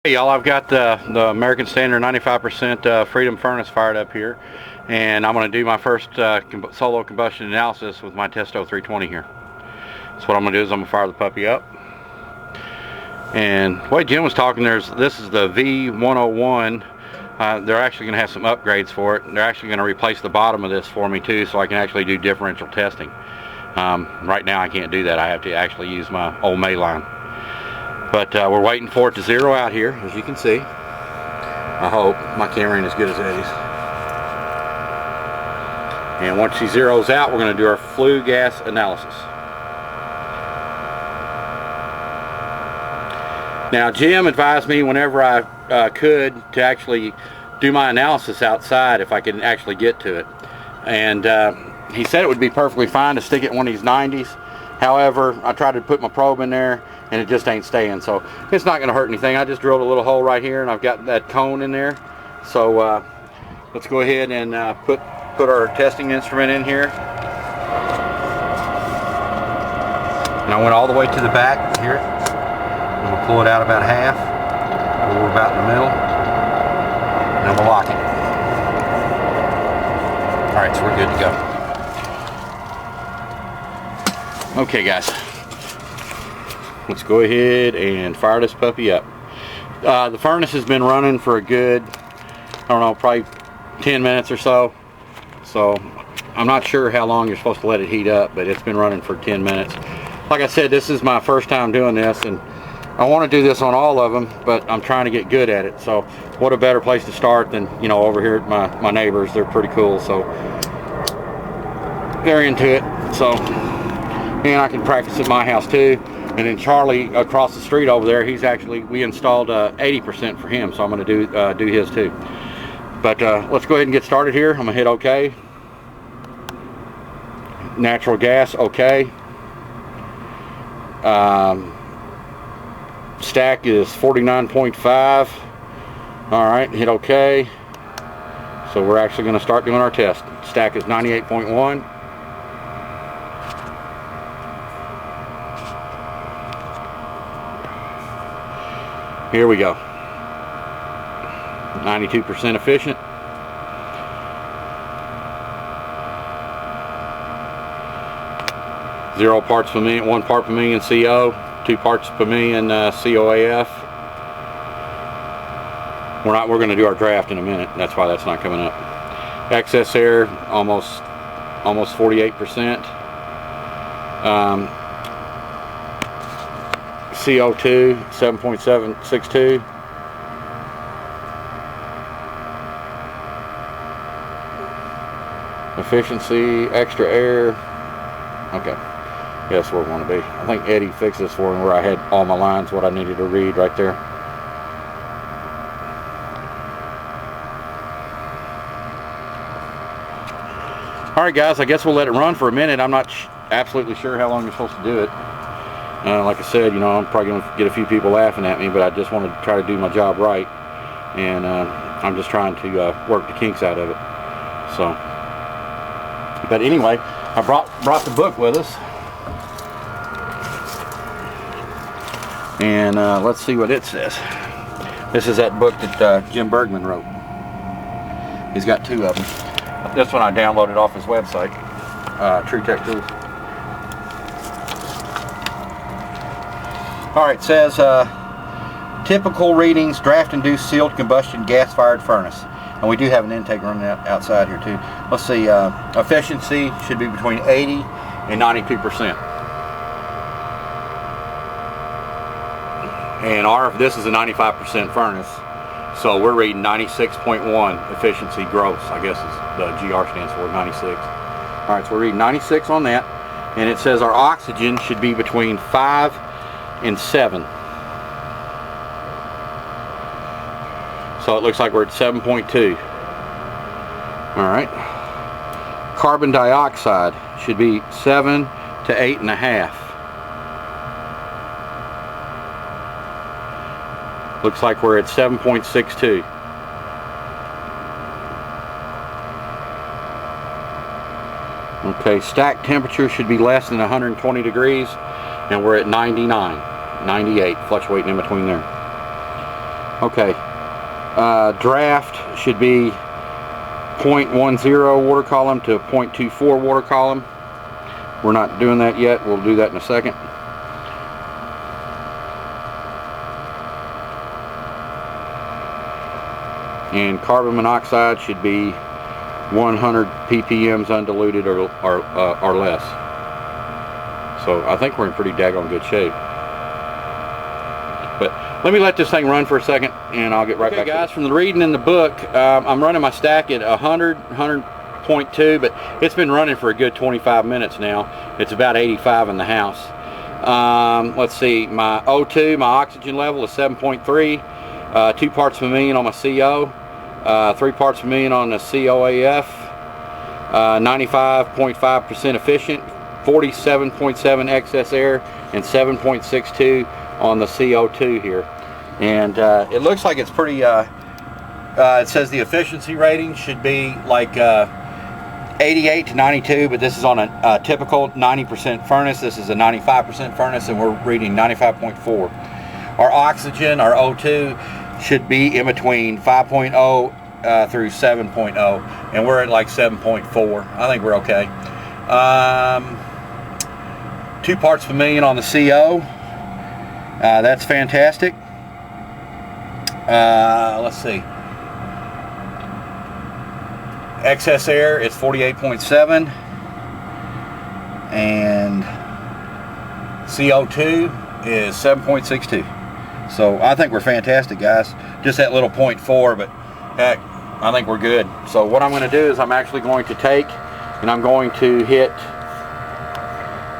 Hey y'all, I've got the American Standard 95% Freedom furnace fired up here, and I'm going to do my first solo combustion analysis with my Testo 320 here. So what I'm going to do is I'm going to fire the puppy up. And the way Jim was talking, this is the V101. They're actually going to have some upgrades for it. They're actually going to replace the bottom of this for me too, so I can actually do differential testing. Right now I can't do that. I have to actually use my old May line. But we're waiting for it to zero out here, as you can see. I hope my camera ain't as good as Eddie's. And once she zeroes out, we're going to do our flue gas analysis. Now, Jim advised me whenever I could to actually do my analysis outside if I could actually get to it. And he said it would be perfectly fine to stick it in one of these 90s. However, I tried to put my probe in there and it just ain't staying, so it's not going to hurt anything. I just drilled a little hole right here and I've got that cone in there. So let's go ahead and put our testing instrument in here. And I went all the way to the back here. I'm going to pull it out about half, or about in the middle, and I'm going to lock it. Alright, so we're good to go. Okay guys, let's go ahead and fire this puppy up. The furnace has been running for a good, I don't know, probably 10 minutes or so. So I'm not sure how long you're supposed to let it heat up, but it's been running for 10 minutes. Like I said, this is my first time doing this, and I want to do this on all of them, but I'm trying to get good at it. So what a better place to start than, you know, over here at my neighbors. They're pretty cool, so they're into it. So, and I can practice at my house too. And then Charlie across the street over there, we installed 80% for him, so I'm going to do his too. But let's go ahead and get started here. I'm going to hit OK. Natural gas, OK. Stack is 49.5. All right, hit OK. So we're actually going to start doing our test. Stack is 98.1. Here we go. 92% efficient. Zero parts per million, 1 part per million CO, 2 parts per million COAF. We're going to do our draft in a minute. That's why that's not coming up. Excess air almost 48%. CO2 7.762. Efficiency, extra air. Okay, that's where we want to be. I think Eddie fixed this for me where I had all my lines, what I needed to read right there. Alright guys, I guess we'll let it run for a minute. I'm not absolutely sure how long you're supposed to do it. Like I said, you know, I'm probably going to get a few people laughing at me, but I just want to try to do my job right. And I'm just trying to work the kinks out of it. So, but anyway, I brought the book with us. And let's see what it says. This is that book that Jim Bergman wrote. He's got 2 of them. This one I downloaded off his website, True Tech Tools. Alright, it says typical readings, draft-induced sealed combustion gas-fired furnace. And we do have an intake running outside here too. Let's see, efficiency should be between 80 and 92%. And this is a 95% furnace, so we're reading 96.1 efficiency gross, I guess is the GR stands for, 96. Alright, so we're reading 96 on that. And it says our oxygen should be between 5 and 7. So it looks like we're at 7.2. Alright. Carbon dioxide should be 7 to 8.5. Looks like we're at 7.62. Okay, stack temperature should be less than 120 degrees, and we're at 99. 98, fluctuating in between there. Okay, draft should be 0.10 water column to 0.24 water column. We're not doing that yet. We'll do that in a second. And carbon monoxide should be 100 ppms undiluted or less. So I think we're in pretty daggone good shape. But let me let this thing run for a second and I'll get right back. Guys, from the reading in the book, I'm running my stack at 100.2, but it's been running for a good 25 minutes now. It's about 85 in the house. Let's see, my O2, my oxygen level is 7.3, 2 parts per million on my CO, 3 parts per million on the COAF, 95.5% efficient, 47.7 excess air, and 7.62 on the CO2 here. And it looks like it's pretty, it says the efficiency rating should be like 88 to 92, but this is on a typical 90% furnace. This is a 95% furnace, and we're reading 95.4. Our oxygen, our O2, should be in between 5.0 through 7.0, and we're at like 7.4. I think we're okay. 2 parts per million on the CO. That's fantastic. Let's see. Excess air is 48.7, and CO2 is 7.62. So I think we're fantastic, guys. Just that little 0.4, but heck, I think we're good. So what I'm going to do is I'm actually going to take and I'm going to hit,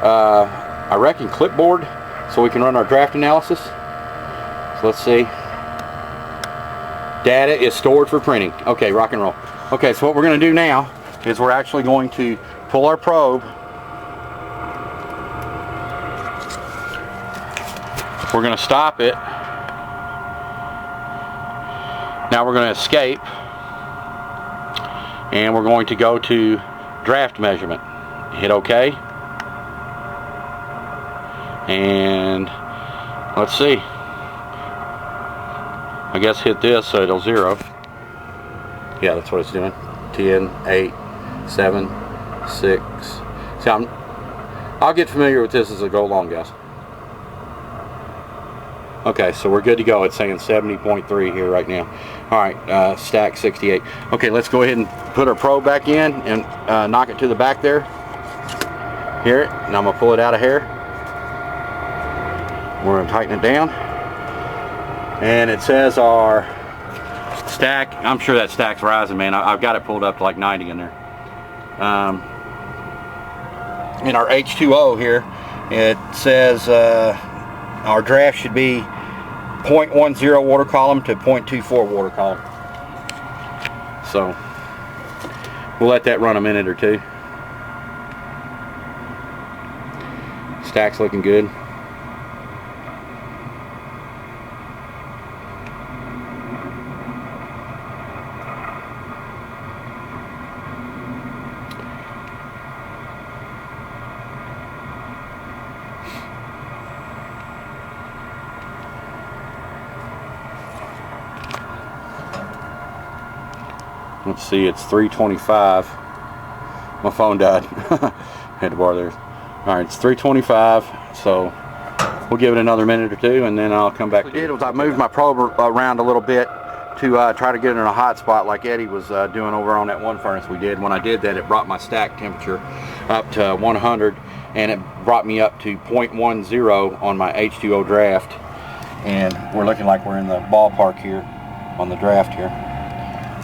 I reckon, clipboard, so we can run our draft analysis. So let's see. Data is stored for printing. Okay, rock and roll. Okay, so what we're going to do now is we're actually going to pull our probe. We're going to stop it. Now we're going to escape. And we're going to go to draft measurement. Hit OK. And let's see. I guess hit this so it'll zero. Yeah, that's what it's doing. 10, 8, 7, 6. See, I'll get familiar with this as I go along, guys. Okay, so we're good to go. It's saying 70.3 here right now. All right, stack 68. Okay, let's go ahead and put our probe back in and knock it to the back there. Hear it? And I'm going to pull it out of here. We're going to tighten it down. And it says our stack, I'm sure that stack's rising, man. I've got it pulled up to like 90 in there. In our H2O here, it says our draft should be 0.10 water column to 0.24 water column. So we'll let that run a minute or two. Stack's looking good. Let's see, it's 325. My phone died. Had to borrow theirs. Alright, it's 325, so we'll give it another minute or two and then I'll come back. What I did was I moved my probe around a little bit to try to get it in a hot spot like Eddie was doing over on that one furnace we did. When I did that, it brought my stack temperature up to 100 and it brought me up to 0.10 on my H2O draft. And we're looking like we're in the ballpark here on the draft here.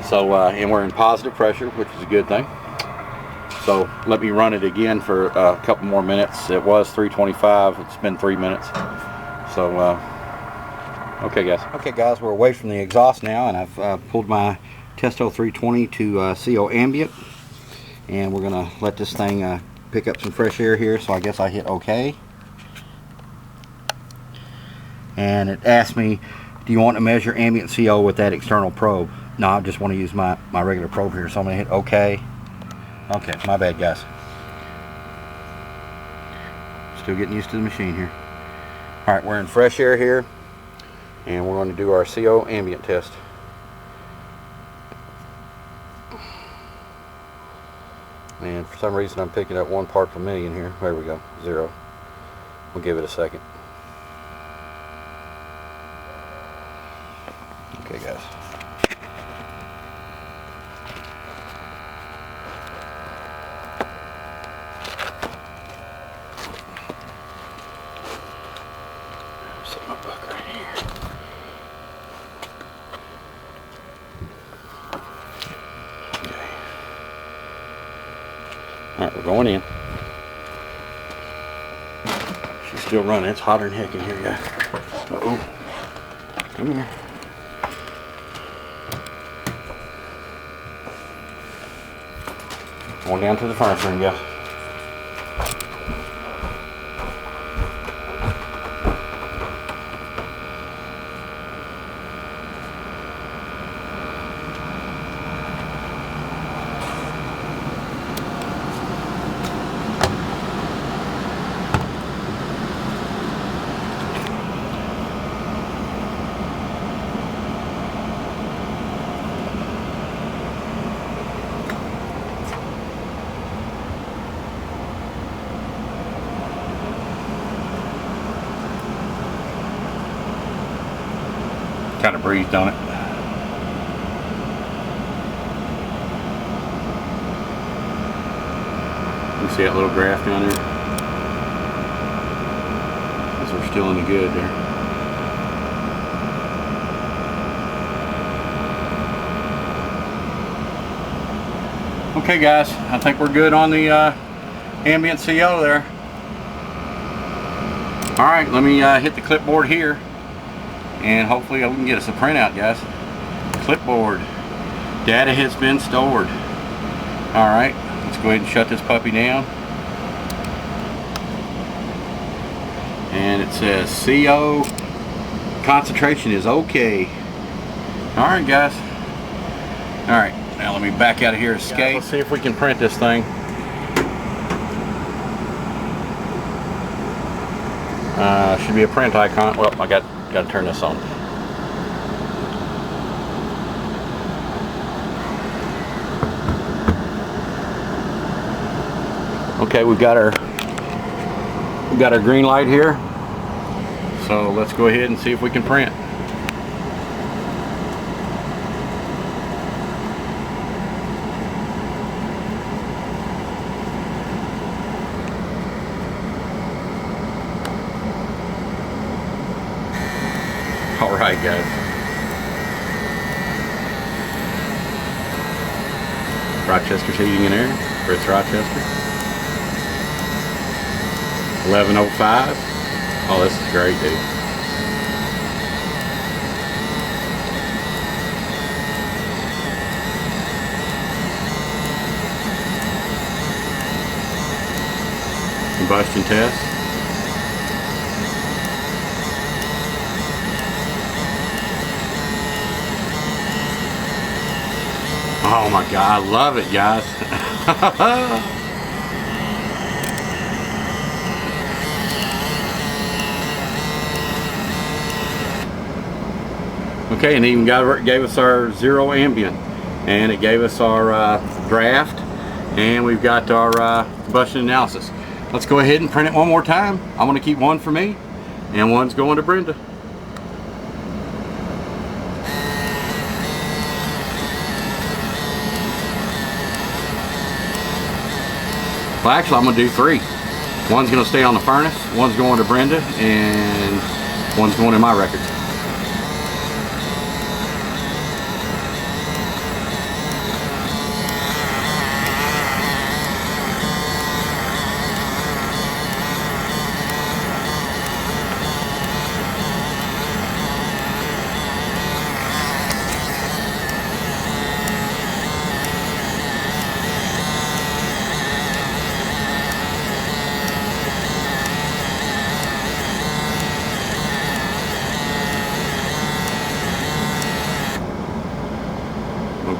So, and we're in positive pressure, which is a good thing. So let me run it again for a couple more minutes. It was 325. It's been 3 minutes. So, okay, guys. Okay, guys, we're away from the exhaust now, and I've pulled my Testo 320 to CO ambient, and we're gonna let this thing pick up some fresh air here. So I guess I hit OK, and it asked me, "Do you want to measure ambient CO with that external probe?" No, I just want to use my regular probe here, so I'm going to hit OK. Okay, my bad, guys. Still getting used to the machine here. Alright, we're in fresh air here. and we're going to do our CO ambient test. And for some reason I'm picking up 1 part per million here. There we go, 0. We'll give it a second. Okay guys. Set my buck right here. Okay. Alright, we're going in. She's still running. It's hotter than heck in here, guys. Uh-oh. Come here. Going down to the furnace room, guys. Kind of breathed on it. You see that little graph down there? Because we're still in the good there. Okay guys, I think we're good on the ambient CO there. Alright, let me hit the clipboard here. And hopefully we can get us a printout, guys. Clipboard. Data has been stored. Alright, let's go ahead and shut this puppy down. And it says CO concentration is okay. Alright guys. Alright, now let me back out of here, escape. Let's see if we can print this thing. Should be a print icon. Well, I got to turn this on. Okay, we've got our green light here. So let's go ahead and see if we can print. Alright guys. Rochester's Heating and Air. Fritz Rochester. 11:05. Oh, this is great, dude. Combustion test. Oh my God, I love it, guys. Okay, and it even gave us our 0 ambient, and it gave us our draft, and we've got our combustion analysis. Let's go ahead and print it one more time. I'm going to keep one for me, and one's going to Brenda. Well, actually, I'm going to do 3. One's going to stay on the furnace, one's going to Brenda, and one's going in my records.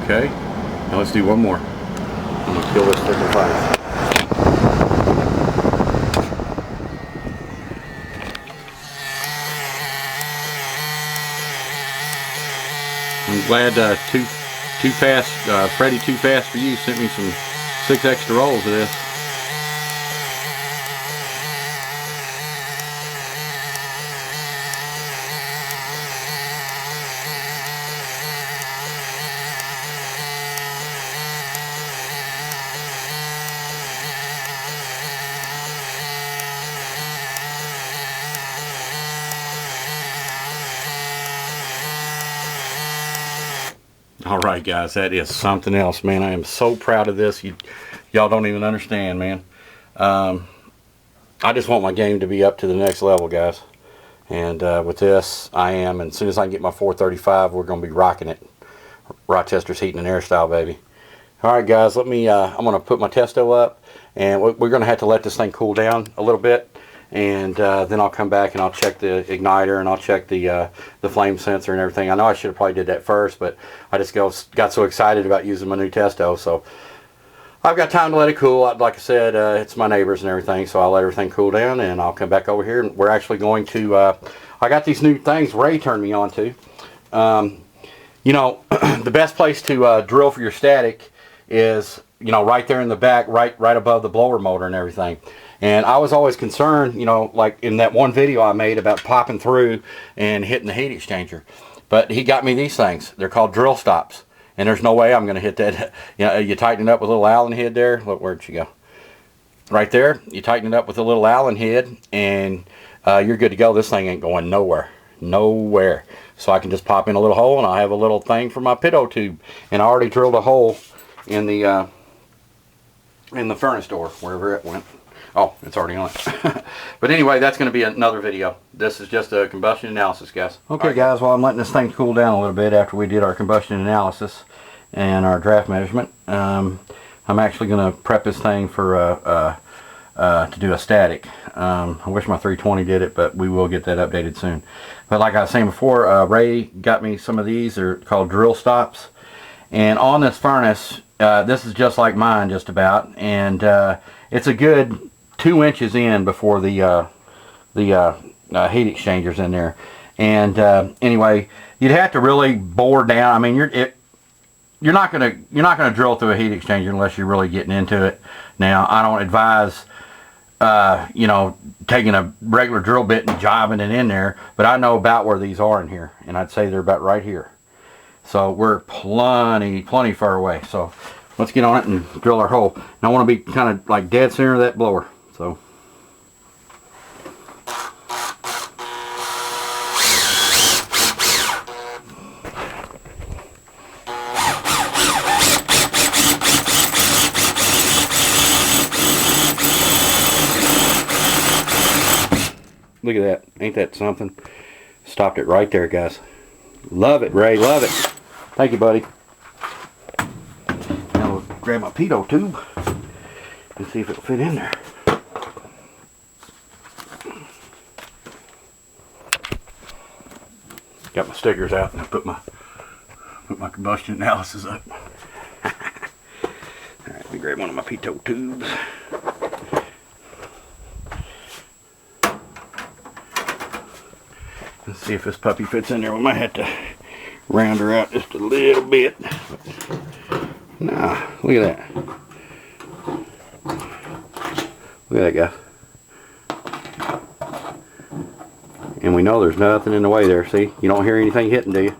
Okay, now let's do one more. I'm gonna kill this freaking fire. I'm glad Too Fast, Freddy Too Fast for You sent me some 6 extra rolls of this. Alright guys, that is something else, man. I am so proud of this. Y'all don't even understand, man. I just want my game to be up to the next level, guys. And with this, I am. And as soon as I can get my 435, we're going to be rocking it. Rochester's Heating and Air style, baby. Alright guys, let me, I'm going to put my Testo up. And we're going to have to let this thing cool down a little bit. And then I'll come back and I'll check the igniter and I'll check the flame sensor and everything. I know I should have probably did that first, but I just got so excited about using my new Testo. So I've got time to let it cool. Like I said, it's my neighbors and everything, so I'll let everything cool down and I'll come back over here. And we're actually going to, I got these new things Ray turned me on to. You know, the best place to drill for your static is, you know, right there in the back, right above the blower motor and everything. And I was always concerned, you know, like in that one video I made about popping through and hitting the heat exchanger. But he got me these things. They're called drill stops. And there's no way I'm going to hit that. You know, you tighten it up with a little Allen head there. Look, where'd she go? Right there. You tighten it up with a little Allen head and you're good to go. This thing ain't going nowhere. Nowhere. So I can just pop in a little hole and I have a little thing for my pitot tube. And I already drilled a hole in the furnace door, wherever it went. Oh, it's already on it. But anyway, that's going to be another video. This is just a combustion analysis, guys. Okay, right, guys, well, I'm letting this thing cool down a little bit after we did our combustion analysis and our draft measurement. I'm actually going to prep this thing for to do a static. I wish my 320 did it, but we will get that updated soon. But like I was saying before, Ray got me some of these. They're called drill stops. And on this furnace, this is just like mine, just about. And it's a good 2 inches in before the heat exchangers in there. And anyway, you'd have to really bore down. I mean, you're not gonna drill through a heat exchanger unless you're really getting into it. Now, I don't advise you know, taking a regular drill bit and jiving it in there, but I know about where these are in here, and I'd say they're about right here. So we're plenty far away. So let's get on it and drill our hole. And I want to be kind of like dead center of that blower. So look at that. Ain't that something? Stopped it right there, guys. Love it, Ray. Love it. Thank you, buddy. Now we'll grab my pitot tube and see if it'll fit in there. Got my stickers out and I put my combustion analysis up. Alright, let me grab one of my pitot tubes. Let's see if this puppy fits in there. We might have to round her out just a little bit. Nah, look at that. Look at that, guy. And we know there's nothing in the way there. See? You don't hear anything hitting, do you?